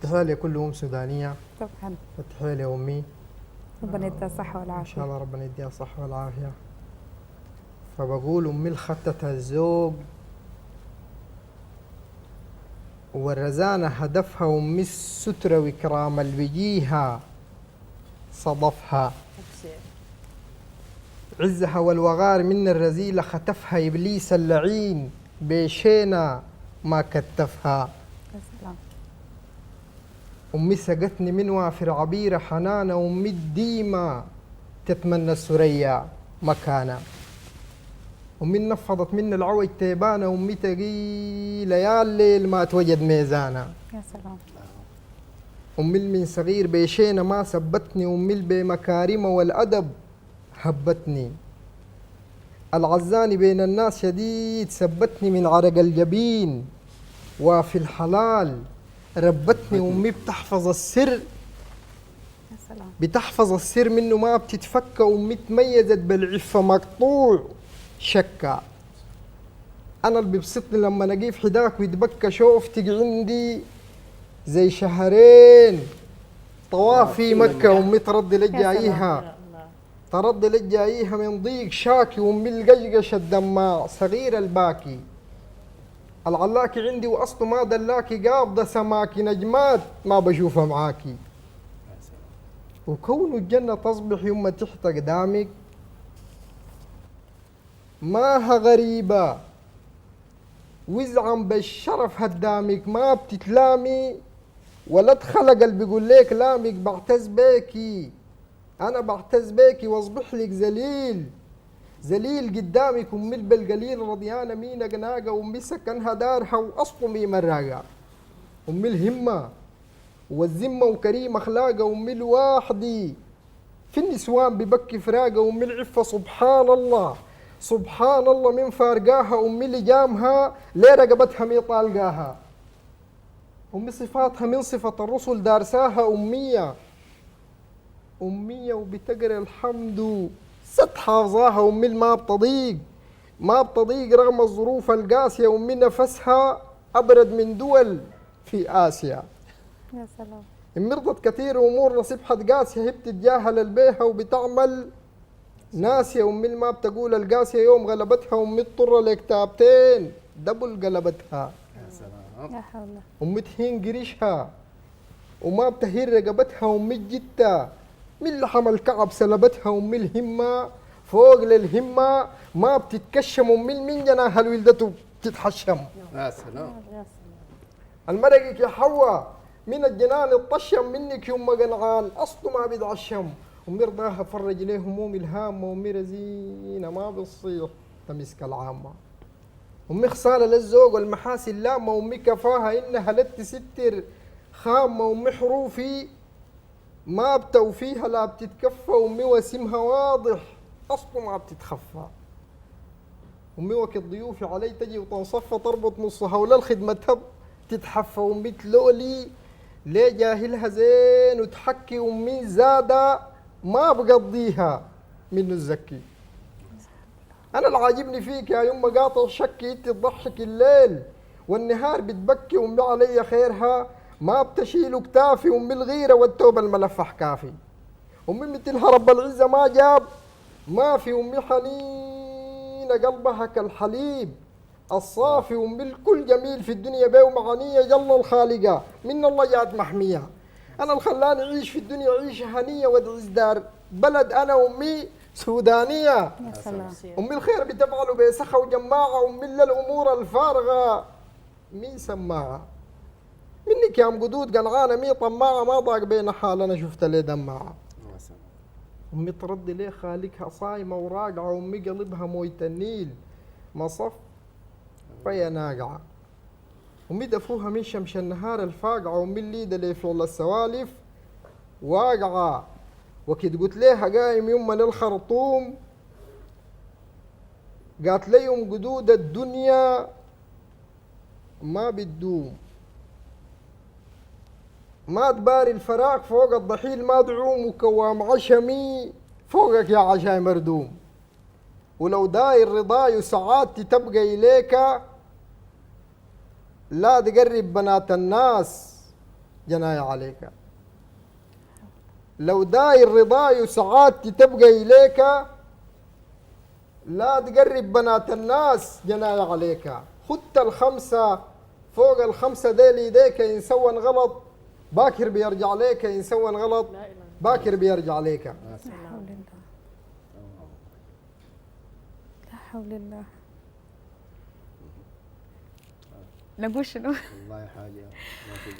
تحية كل أم سودانية. طبعا. وتحية لأمي، ربنا يديها الصحة إن والعافية. شاء الله ربنا يديها الصحة والعافية. فبقول أمي الخطة الزوج والرزانة هدفها، أمي السترة وإكرام البجيها صدفها، عزها والوغار من الرزيلة خطفها إبليس اللعين بيشينا ما كتفها. يا سلام. أمي سقتني من وافر عبيرة حنانة، أمي الديمة تتمنى السرية مكانة. أمي نفضت من العوج تيبانة، أمي تقيلة يا الليل ما توجد ميزانة. يا سلام. أمي من صغير بيشينا ما سبتني، أمي بمكارمة والأدب هبتني. العزاني بين الناس شديد سبتني من عرق الجبين، وفي الحلال ربتني. أمي بتحفظ السر، يا سلام. بتحفظ السر منه ما بتتفكى. أمي تميزت بالعفة مقطوع شكا. أنا اللي بيبسطني لما نجيب حداك ويتبكى شوفتك عندي زي شهرين طواف في مكة. أمي ترد لجايها، ترد لجايها من ضيق شاكي. وأمي القشقش الدماع صغير الباكي. العلاكي عندي وأصله ما دلاكي، قابضة سماكي نجمات ما بشوفها معاكي. وكون الجنة تصبح يوم تحت قدامك ماها غريبة، وزعم بالشرف هدامك ما بتتلامي. ولا تخلق قلبي يقول لك لامك، بعتز بيكي أنا بعتز بيكي واصبح لك ذليل ذليل قدامك. أمي بالقليل رضيانة مينا قناقة، وأمي سكنها دارها وأصطمي مراقة. أمي الهمة والذمة وكريم أخلاقه، أمي الواحدي في النسوان ببكي فراقه. أمي العفة سبحان الله سبحان الله من فارقاها. أمي اللي جامها ليه رقبتها مي طالقاها. أمي صفاتها من صفة الرسل دارساها. أمية وبتقرأ الحمد ست حافظاها. أمي ما بتضيق ما بتضيق رغم الظروف القاسية. أمي نفسها أبرد من دول في آسيا. يا سلام. مرضت كثير أمور نصيبها قاسية، هي بتتجاهل البيها وبتعمل ناسية. أمي ما بتقول القاسية يوم غلبتها. أمي اضطر لكتابتين دبل قلبتها. يا سلام. يا حول. أمي تهين قريشها وما بتهين رقبتها. أمي جدة من لحم الكعب سلبتها. أمي الهمة فوق للهمة ما بتتكشم. أمي من جناها لولدته بتتحشم. يا سلام. المرقك يا حواء من الجنان الطشم، منك يوم قنعان أصله ما بيتعشم. أمي رضاها فرج ليه همومي الهامة. أمي رزينة ما بتصير تمسك العامة. أمي خصالة للزوج والمحاسن لامة. أمي كفاها إنها لا تستر خامة. أمي حروفي ما بتوفيها لا بتتكفى. أمي وسمها واضح أصله ما بتتخفى. أمي وقت ضيوفي علي تجي وتنصفى تربط نصها ولا الخدمة تتحفى. أمي تلولي ليه جاهلها زين وتحكي. أمي زادة ما بقضيها منه الزكي. أنا اللي عاجبني فيك يا يما قاطع شكي، أنت تضحك الليل والنهار بتبكي. أمي علي خيرها ما بتشيل كتافي. أمي الغيرة والتوبة الملفح كافي. أمي مثلها رب العزة ما جاب ما في. أمي حنينة قلبها كالحليب الصافي. أمي الكل جميل في الدنيا بيه ومعانية جل الخالقة من الله جات محمية. أنا اللي خلاني أعيش في الدنيا عيشة هنية وادعز دار بلد أنا أمي سودانية. يا سلام. أمي الخير بتفعله بسخة وجماعة. أمي للأمور الفارغة مين سماعة. منك يا أم قدود قنعانة مي طماعة ما ضاق بين حال أنا شفت لي دماعة. يا سلام. أمي ترد ليه خالقها صايمة وراقعة. أمي قلبها مويت النيل مصف فيا ناقعة. أمي دفوها من شمس النهار الفاقعة. أمي الليدة لي فعل السوالف واقعة. وكد قلت ليها قايم يما للخرطوم قالت لي يوم قدود الدنيا ما بتدوم. ما تباري الفراق فوق الضحيل ما تعوم. وكوام عشمي فوقك يا عشاي مردوم. ولو داير رضاي وسعادتي تبقى إليك لا تقرب بنات الناس جناية عليك. لو داير رضاي وسعادتي تبقى إليك، لا تقرب بنات الناس جناية عليك. خدت الخمسة فوق الخمسة ديل يديك، إن سوى غلط باكر بيرجع ليك، إن سوى غلط باكر بيرجع ليك. لا حول الله، لا حول الله. نقول شنو؟ والله حاجة ما في